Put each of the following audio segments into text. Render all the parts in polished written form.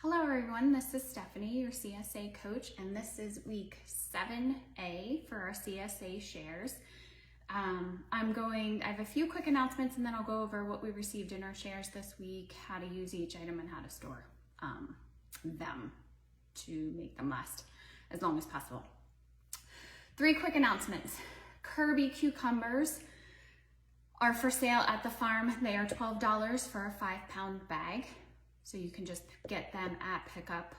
Hello everyone, this is Stephanie, your CSA coach, and this is week 7A for our CSA shares. I have a few quick announcements and then I'll go over what we received in our shares this week, how to use each item and how to store them to make them last as long as possible. 3 quick announcements. Kirby cucumbers are for sale at the farm. They are $12 for a 5-pound bag. So you can just get them at pickup.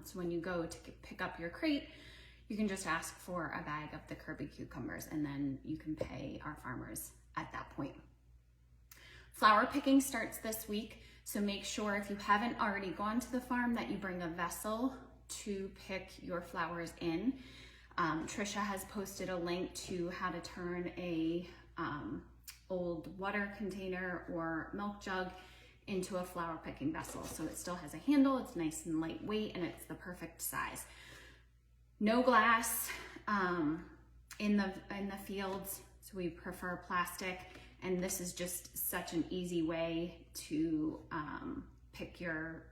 So when you go to pick up your crate, you can just ask for a bag of the Kirby cucumbers and then you can pay our farmers at that point. Flower picking starts this week. So make sure if you haven't already gone to the farm that you bring a vessel to pick your flowers in. Trisha has posted a link to how to turn a old water container or milk jug into a flower picking vessel. So it still has a handle, it's nice and lightweight, and it's the perfect size. No glass in the fields, so we prefer plastic, and this is just such an easy way to pick your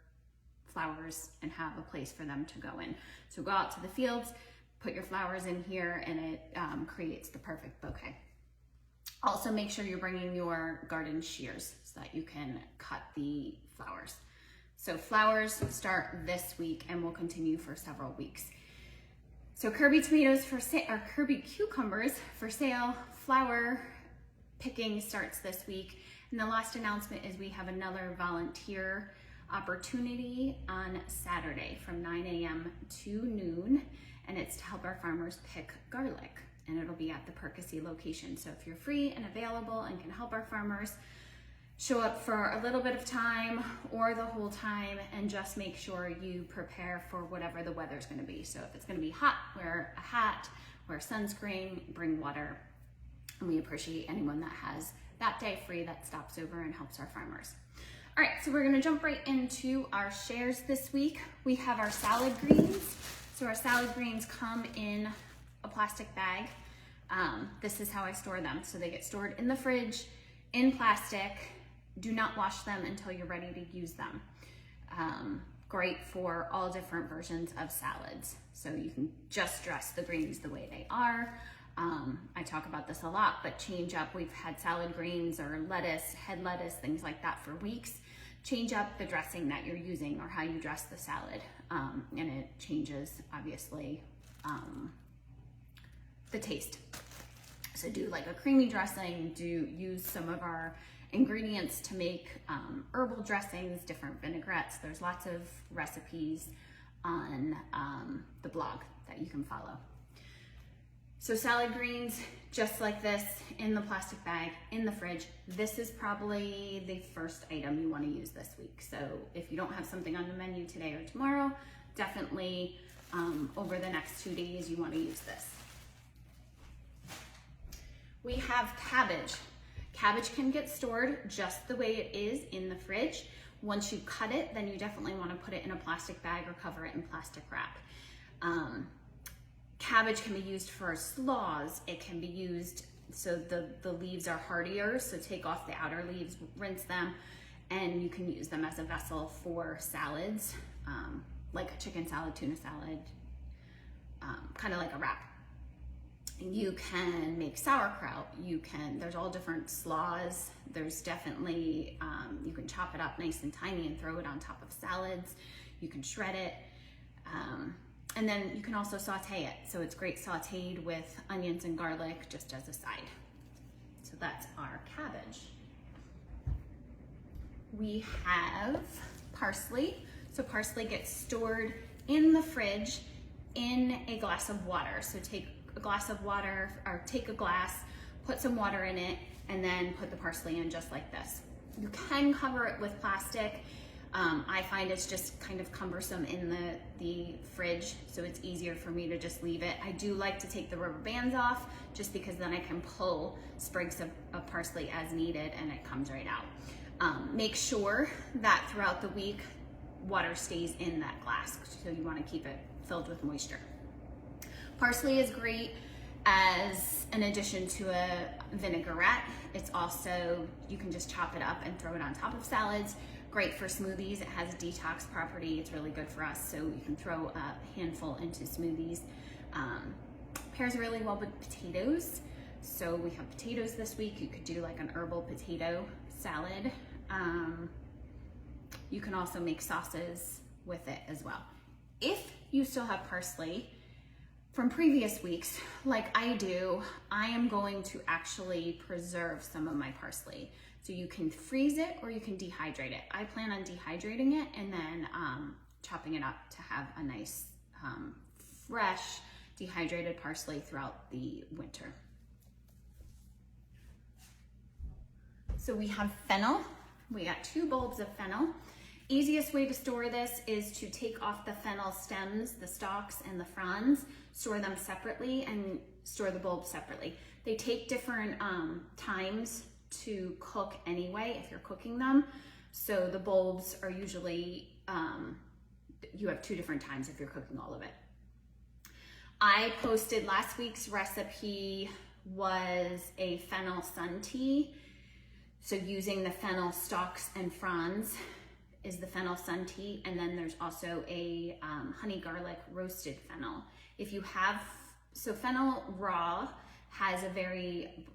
flowers and have a place for them to go in. So go out to the fields, put your flowers in here, and it creates the perfect bouquet. Also make sure you're bringing your garden shears so that you can cut the flowers. So flowers start this week and will continue for several weeks. So Kirby tomatoes for sale, or Kirby cucumbers for sale. Flower picking starts this week. And the last announcement is we have another volunteer opportunity on Saturday from 9 a.m. to noon, and it's to help our farmers pick garlic. And it'll be at the Percy location. So if you're free and available and can help our farmers, show up for a little bit of time or the whole time, and just make sure you prepare for whatever the weather's gonna be. So if it's gonna be hot, wear a hat, wear sunscreen, bring water. And we appreciate anyone that has that day free that stops over and helps our farmers. All right, so we're gonna jump right into our shares this week. We have our salad greens. So our salad greens come in a plastic bag. This is how I store them. So they get stored in the fridge in plastic. Do not wash them until you're ready to use them. Great for all different versions of salads. So you can just dress the greens the way they are. I talk about this a lot, but change up. We've had salad greens or lettuce, head lettuce, things like that for weeks. Change up the dressing that you're using or how you dress the salad. And it changes, obviously, the taste. So do like a creamy dressing, use some of our ingredients to make herbal dressings, different vinaigrettes. There's lots of recipes on the blog that you can follow. So salad greens, just like this, in the plastic bag, in the fridge. This is probably the first item you want to use this week. So if you don't have something on the menu today or tomorrow, definitely over the next 2 days, you want to use this. We have cabbage. Cabbage can get stored just the way it is in the fridge. Once you cut it, then you definitely want to put it in a plastic bag or cover it in plastic wrap. Cabbage can be used for slaws. It can be used so the leaves are hardier, so take off the outer leaves, rinse them, and you can use them as a vessel for salads, like a chicken salad, tuna salad, kind of like a wrap. You can make sauerkraut. There's all different slaws. There's definitely, you can chop it up nice and tiny and throw it on top of salads. You can shred it. And then you can also saute it. So it's great sauteed with onions and garlic just as a side. So that's our cabbage. We have parsley. So parsley gets stored in the fridge in a glass of water. So take a glass of water, or take a glass, put some water in it, and then put the parsley in just like this. You can cover it with plastic. I find it's just kind of cumbersome in the fridge, so it's easier for me to just leave it. I do like to take the rubber bands off just because then I can pull sprigs of parsley as needed and it comes right out. Make sure that throughout the week, water stays in that glass, so you want to keep it filled with moisture. Parsley is great as an addition to a vinaigrette. It's also, you can just chop it up and throw it on top of salads. Great for smoothies. It has a detox property. It's really good for us. So you can throw a handful into smoothies. Pairs really well with potatoes. So we have potatoes this week. You could do like an herbal potato salad. You can also make sauces with it as well. If you still have parsley from previous weeks, like I do, I am going to actually preserve some of my parsley. So you can freeze it or you can dehydrate it. I plan on dehydrating it and then chopping it up to have a nice fresh dehydrated parsley throughout the winter. So we have fennel. We got 2 bulbs of fennel. Easiest way to store this is to take off the fennel stems, the stalks and the fronds, store them separately and store the bulbs separately. They take different times to cook anyway if you're cooking them. So the bulbs are usually, you have 2 different times if you're cooking all of it. I posted last week's recipe was a fennel sun tea. So using the fennel stalks and fronds is the fennel sun tea. And then there's also a honey garlic roasted fennel. If you have, so fennel raw has a very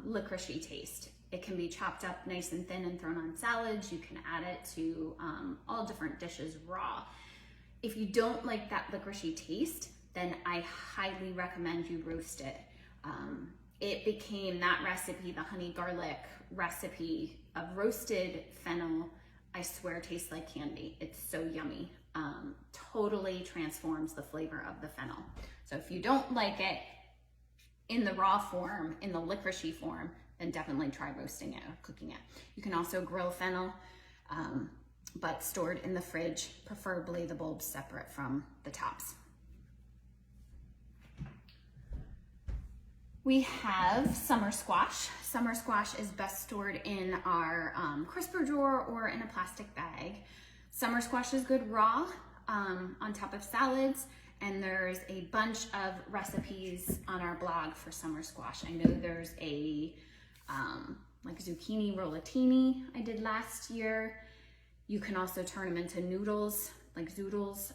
licoricey taste. It can be chopped up nice and thin and thrown on salads. You can add it to all different dishes raw. If you don't like that licoricey taste, then I highly recommend you roast it. It became that recipe, the honey garlic recipe of roasted fennel, I swear tastes like candy. It's so yummy. Totally transforms the flavor of the fennel. So if you don't like it in the raw form, in the licoricey form, then definitely try roasting it or cooking it. You can also grill fennel, but stored in the fridge, preferably the bulbs separate from the tops. We have summer squash. Summer squash is best stored in our crisper drawer or in a plastic bag. Summer squash is good raw on top of salads, and there's a bunch of recipes on our blog for summer squash. I know there's a like zucchini rollatini I did last year. You can also turn them into noodles, like zoodles,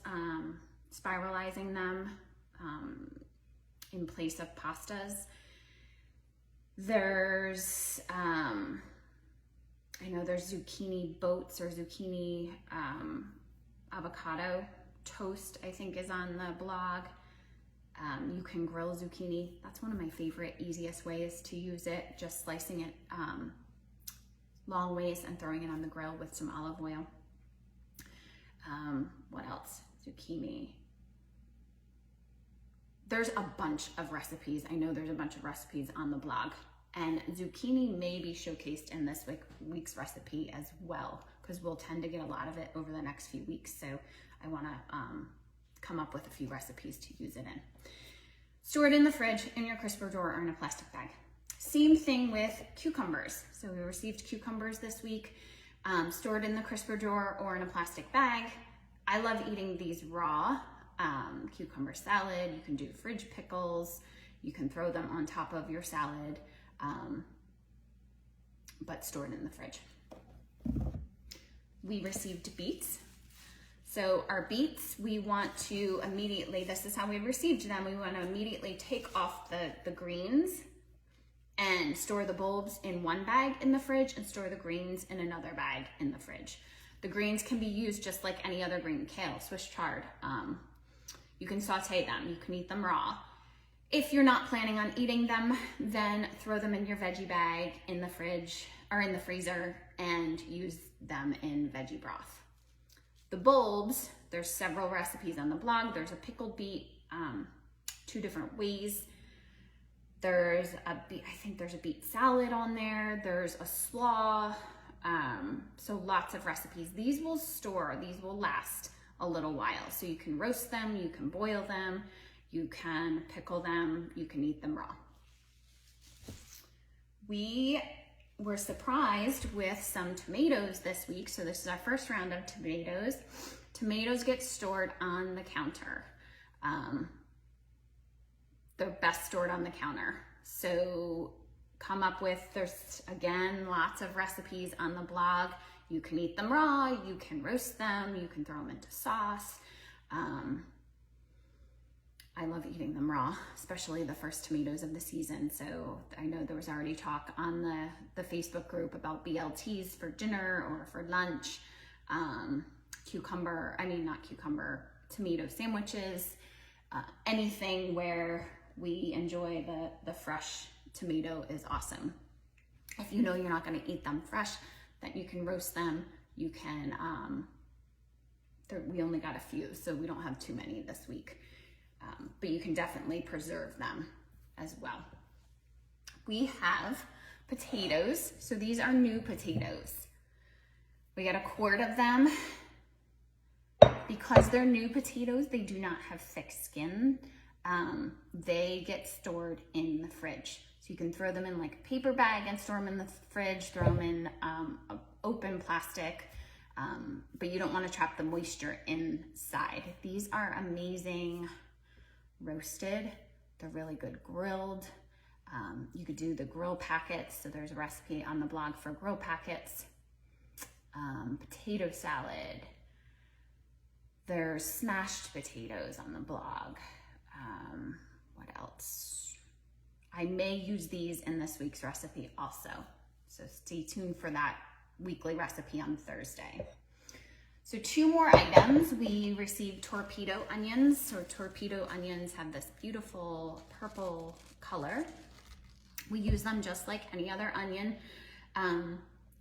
spiralizing them in place of pastas. There's, I know there's zucchini boats or zucchini avocado toast, I think is on the blog. You can grill zucchini. That's one of my favorite, easiest ways to use it. Just slicing it long ways and throwing it on the grill with some olive oil. What else? Zucchini. There's a bunch of recipes. I know there's a bunch of recipes on the blog, and zucchini may be showcased in this week's recipe as well, because we'll tend to get a lot of it over the next few weeks. So I want to come up with a few recipes to use it in. Store it in the fridge, in your crisper drawer, or in a plastic bag. Same thing with cucumbers. So we received cucumbers this week. Stored in the crisper drawer or in a plastic bag. I love eating these raw. Cucumber salad, you can do fridge pickles, you can throw them on top of your salad, but stored in the fridge. We received beets. So our beets, we want to immediately, this is how we received them, we want to immediately take off the greens and store the bulbs in one bag in the fridge and store the greens in another bag in the fridge. The greens can be used just like any other green, kale, Swiss chard. You can saute them, you can eat them raw. If you're not planning on eating them, then throw them in your veggie bag in the fridge or in the freezer and use them in veggie broth. The bulbs, there's several recipes on the blog. There's a pickled beet, 2 different ways. There's a beet, I think there's a beet salad on there. There's a slaw, so lots of recipes. These will store, these will last a little while. So you can roast them, you can boil them, you can pickle them, you can eat them raw. We were surprised with some tomatoes this week. So this is our first round of tomatoes. Tomatoes get stored on the counter. They're best stored on the counter. So come up with, there's again, lots of recipes on the blog. You can eat them raw, you can roast them, you can throw them into sauce. I love eating them raw, especially the first tomatoes of the season. So I know there was already talk on the Facebook group about BLTs for dinner or for lunch, tomato sandwiches, anything where we enjoy the fresh tomato is awesome. If you know you're not going to eat them fresh, then you can roast them. You can, we only got a few, so we don't have too many this week. But you can definitely preserve them as well. We have potatoes. So these are new potatoes. We got a quart of them. Because they're new potatoes, they do not have thick skin. They get stored in the fridge. So you can throw them in like a paper bag and store them in the fridge, throw them in open plastic, but you don't want to trap the moisture inside. These are amazing roasted. They're really good grilled. You could do the grill packets. So there's a recipe on the blog for grill packets. Potato salad. There's smashed potatoes on the blog. What else? I may use these in this week's recipe also. So stay tuned for that weekly recipe on Thursday. So 2 more items. We received torpedo onions. So torpedo onions have this beautiful purple color. We use them just like any other onion.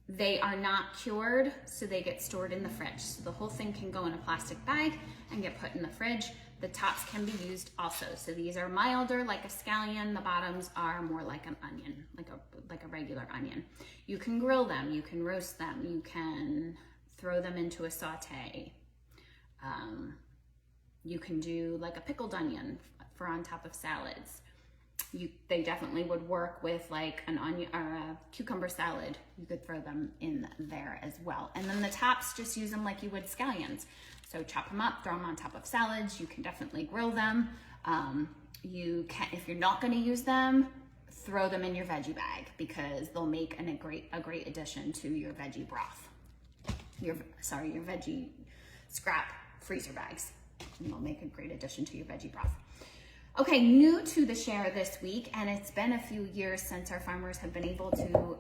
They are not cured, so they get stored in the fridge. So the whole thing can go in a plastic bag and get put in the fridge. The tops can be used also. So these are milder, like a scallion. The bottoms are more like an onion, like a regular onion. You can grill them, you can roast them, you can throw them into a saute. You can do like a pickled onion for on top of salads. They definitely would work with like an onion or a cucumber salad. You could throw them in there as well. And then the tops, just use them like you would scallions. So chop them up, throw them on top of salads. You can definitely grill them. You can, if you're not going to use them, throw them in your veggie bag because they'll make a great addition to your veggie broth. Your veggie scrap freezer bags. And they'll make a great addition to your veggie broth. Okay, new to the share this week, and it's been a few years since our farmers have been able to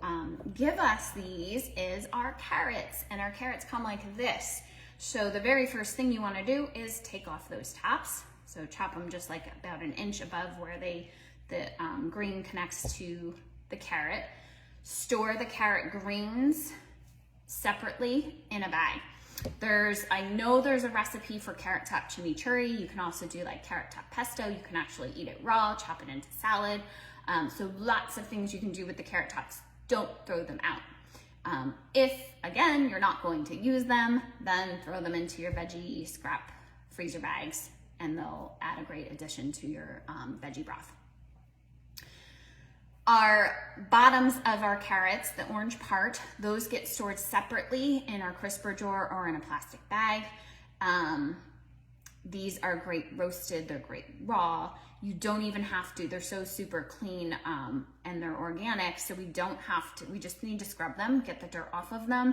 give us these, is our carrots. And our carrots come like this. So the very first thing you want to do is take off those tops. So chop them just like about an inch above where the green connects to the carrot. Store the carrot greens separately in a bag. I know there's a recipe for carrot top chimichurri. You can also do like carrot top pesto. You can actually eat it raw, chop it into salad. So lots of things you can do with the carrot tops. Don't throw them out. If, again, you're not going to use them, then throw them into your veggie scrap freezer bags and they'll add a great addition to your veggie broth. Our bottoms of our carrots, the orange part, those get stored separately in our crisper drawer or in a plastic bag. These are great roasted, they're great raw. You don't even have to, they're so super clean and they're organic, so we just need to scrub them, get the dirt off of them,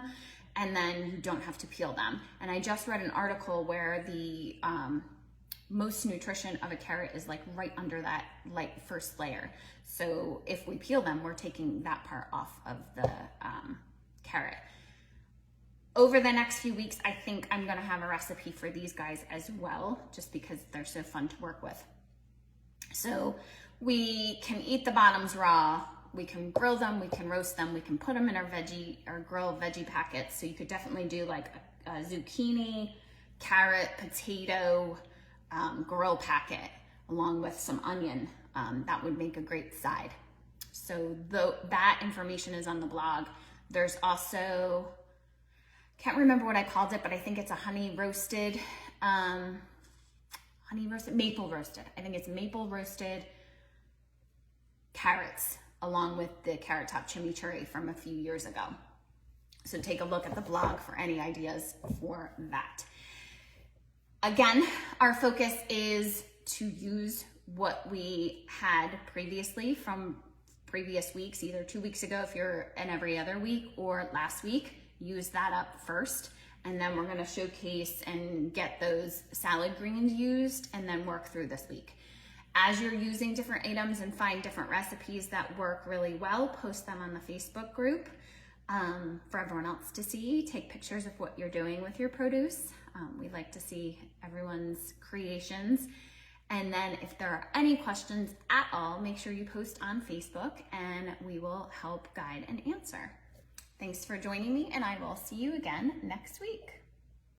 and then you don't have to peel them. And I just read an article where the most nutrition of a carrot is like right under that first layer. So if we peel them, we're taking that part off of the carrot. Over the next few weeks, I think I'm gonna have a recipe for these guys as well, just because they're so fun to work with. So we can eat the bottoms raw, we can grill them, we can roast them, we can put them in our grill veggie packets. So you could definitely do like a zucchini, carrot, potato, grill packet along with some onion. That would make a great side. So that information is on the blog. There's also, can't remember what I called it, but I think it's a maple roasted. I think it's maple roasted carrots along with the carrot top chimichurri from a few years ago. So take a look at the blog for any ideas for that. Again, our focus is to use what we had previously from previous weeks, either 2 weeks ago if you're an every other week, or last week use that up first. And then we're gonna showcase and get those salad greens used and then work through this week. As you're using different items and find different recipes that work really well, post them on the Facebook group for everyone else to see. Take pictures of what you're doing with your produce. We like to see everyone's creations. And then if there are any questions at all, make sure you post on Facebook and we will help guide and answer. Thanks for joining me, and I will see you again next week.